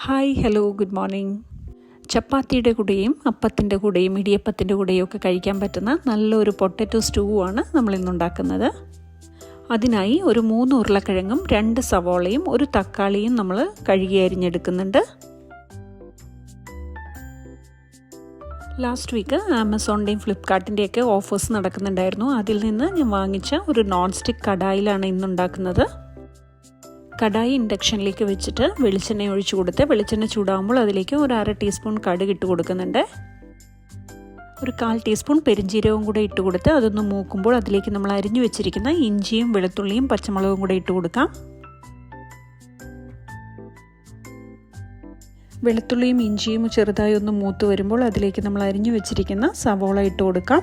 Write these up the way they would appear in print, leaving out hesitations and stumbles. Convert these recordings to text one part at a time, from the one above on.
Hi hello good morning. ചപ്പാത്തിയുടെ കൂടെയും അപ്പത്തിൻ്റെ കൂടെയും ഇടിയപ്പത്തിൻ്റെ കൂടെയും ഒക്കെ കഴിക്കാൻ പറ്റുന്ന നല്ലൊരു പൊട്ടറ്റോ സ്റ്റൂ ആണ് നമ്മളിന്നുണ്ടാക്കുന്നത്. അതിനായി ഒരു 3 ഉരുളക്കിഴങ്ങും 2 സവോളയും ഒരു തക്കാളിയും നമ്മൾ കഴുകി അരിഞ്ഞെടുക്കുന്നുണ്ട്. ലാസ്റ്റ് വീക്ക് ആമസോണിൻ്റെയും ഫ്ലിപ്കാർട്ടിൻ്റെയൊക്കെ ഓഫേഴ്സ് നടക്കുന്നുണ്ടായിരുന്നു. അതിൽ നിന്ന് ഞാൻ വാങ്ങിച്ച ഒരു നോൺ സ്റ്റിക്ക് കടായിലാണ് ഇന്നുണ്ടാക്കുന്നത്. കടായി ഇൻഡക്ഷനിലേക്ക് വെച്ചിട്ട് വെളിച്ചെണ്ണ ഒഴിച്ചു കൊടുത്ത് വെളിച്ചെണ്ണ ചൂടാകുമ്പോൾ അതിലേക്ക് ഒരു 1/2 ടീസ്പൂൺ കടുക് ഇട്ട് കൊടുക്കുന്നുണ്ട്. ഒരു 1/4 ടീസ്പൂൺ പെരിഞ്ജീരകവും കൂടെ ഇട്ട് കൊടുത്ത് അതൊന്ന് മൂക്കുമ്പോൾ അതിലേക്ക് നമ്മൾ അരിഞ്ഞു വെച്ചിരിക്കുന്ന ഇഞ്ചിയും വെളുത്തുള്ളിയും പച്ചമുളകും കൂടെ ഇട്ട് കൊടുക്കാം. വെളുത്തുള്ളിയും ഇഞ്ചിയും ചെറുതായി ഒന്ന് മൂത്ത് വരുമ്പോൾ അതിലേക്ക് നമ്മൾ അരിഞ്ഞു വെച്ചിരിക്കുന്ന സവോള ഇട്ട് കൊടുക്കാം.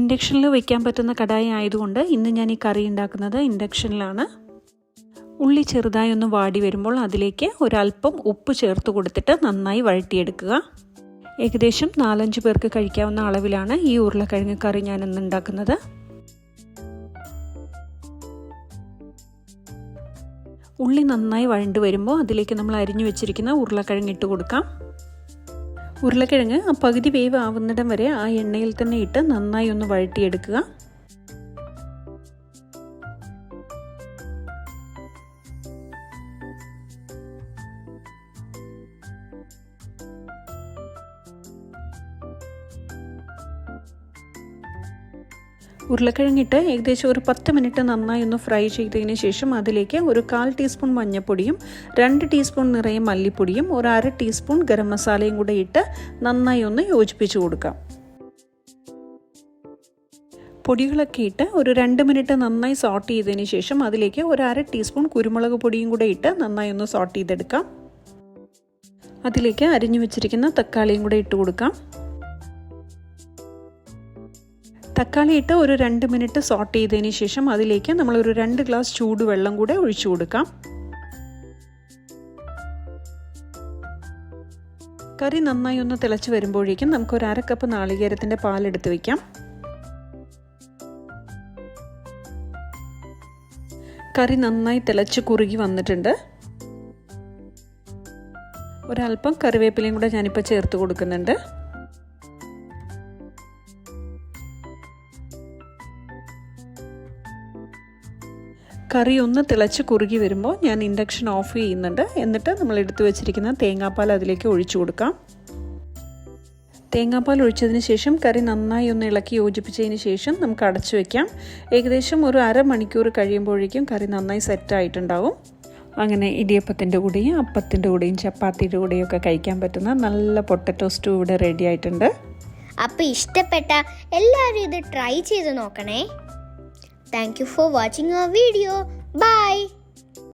ഇൻഡക്ഷനിൽ വയ്ക്കാൻ പറ്റുന്ന കടായി ആയതുകൊണ്ട് ഇന്ന് ഞാൻ ഈ കറി ഉണ്ടാക്കുന്നത് ഇൻഡക്ഷനിലാണ്. ഉള്ളി ചെറുതായി ഒന്ന് വാടി വരുമ്പോൾ അതിലേക്ക് ഒരല്പം ഉപ്പ് ചേർത്ത് കൊടുത്തിട്ട് നന്നായി വഴറ്റിയെടുക്കുക. ഏകദേശം 4-5 പേർക്ക് കഴിക്കാവുന്ന അളവിലാണ് ഈ ഉരുളക്കിഴങ്ങ് കറി ഞാൻ ഇന്ന് ഉണ്ടാക്കുന്നത്. ഉള്ളി നന്നായി വഴണ്ട് വരുമ്പോൾ അതിലേക്ക് നമ്മൾ അരിഞ്ഞു വെച്ചിരിക്കുന്ന ഉരുളക്കിഴങ്ങ് ഇട്ട് കൊടുക്കാം. ഉരുളക്കിഴങ്ങ് പകുതി വേവ് ആവുന്നിടം വരെ ആ എണ്ണയിൽ തന്നെ ഇട്ട് നന്നായി ഒന്ന് വഴറ്റിയെടുക്കുക. ഉരുളക്കിഴങ്ങിട്ട് ഏകദേശം ഒരു 10 മിനിറ്റ് നന്നായി ഒന്ന് ഫ്രൈ ചെയ്തതിന് ശേഷം അതിലേക്ക് ഒരു 1/4 ടീസ്പൂൺ മഞ്ഞൾപ്പൊടിയും 2 ടീസ്പൂൺ നിറയെ മല്ലിപ്പൊടിയും ഒരു 1/2 ടീസ്പൂൺ ഗരം മസാലയും കൂടെ ഇട്ട് നന്നായി ഒന്ന് യോജിപ്പിച്ച് കൊടുക്കാം. പൊടികളൊക്കെ ഇട്ട് ഒരു 2 മിനിറ്റ് നന്നായി സോട്ട് ചെയ്തതിന് ശേഷം അതിലേക്ക് ഒരു 1/2 ടീസ്പൂൺ കുരുമുളക് പൊടിയും കൂടെ ഇട്ട് നന്നായി ഒന്ന് സോട്ട് ചെയ്തെടുക്കാം. അതിലേക്ക് അരിഞ്ഞു വെച്ചിരിക്കുന്ന തക്കാളിയും കൂടെ ഇട്ട് കൊടുക്കാം. തക്കാളി ഇട്ട് ഒരു 2 മിനിറ്റ് സോട്ട് ചെയ്തതിന് ശേഷം അതിലേക്ക് നമ്മൾ ഒരു 2 ഗ്ലാസ് ചൂടുവെള്ളം കൂടെ ഒഴിച്ചു കൊടുക്കാം. കറി നന്നായി ഒന്ന് തിളച്ച് വരുമ്പോഴേക്കും നമുക്ക് ഒരു 1/2 കപ്പ് നാളികേരത്തിൻ്റെ പാലെടുത്ത് വയ്ക്കാം. കറി നന്നായി തിളച്ച് കുറുകി വന്നിട്ടുണ്ട്. ഒരല്പം കറിവേപ്പിലയും കൂടെ ഞാനിപ്പോൾ ചേർത്ത് കൊടുക്കുന്നുണ്ട്. കറി ഒന്ന് തിളച്ച് കുറുകി വരുമ്പോൾ ഞാൻ ഇൻഡക്ഷൻ ഓഫ് ചെയ്യുന്നുണ്ട്. എന്നിട്ട് നമ്മൾ എടുത്തു വെച്ചിരിക്കുന്ന തേങ്ങാപ്പാൽ അതിലേക്ക് ഒഴിച്ചു കൊടുക്കാം. തേങ്ങാപ്പാൽ ഒഴിച്ചതിന് ശേഷം കറി നന്നായി ഒന്ന് ഇളക്കി യോജിപ്പിച്ചതിന് ശേഷം നമുക്ക് അടച്ചു വയ്ക്കാം. ഏകദേശം ഒരു 1/2 മണിക്കൂർ കഴിയുമ്പോഴേക്കും കറി നന്നായി സെറ്റായിട്ടുണ്ടാവും. അങ്ങനെ ഇടിയപ്പത്തിൻ്റെ കൂടെയും അപ്പത്തിൻ്റെ കൂടെയും ചപ്പാത്തിയുടെ കൂടെയും ഒക്കെ കഴിക്കാൻ പറ്റുന്ന നല്ല പൊട്ടറ്റോ സ്റ്റൂ ഇവിടെ റെഡി ആയിട്ടുണ്ട്. അപ്പോൾ ഇഷ്ടപ്പെട്ട എല്ലാവരും ഇത് ട്രൈ ചെയ്ത് നോക്കണേ. Thank you for watching our video. Bye.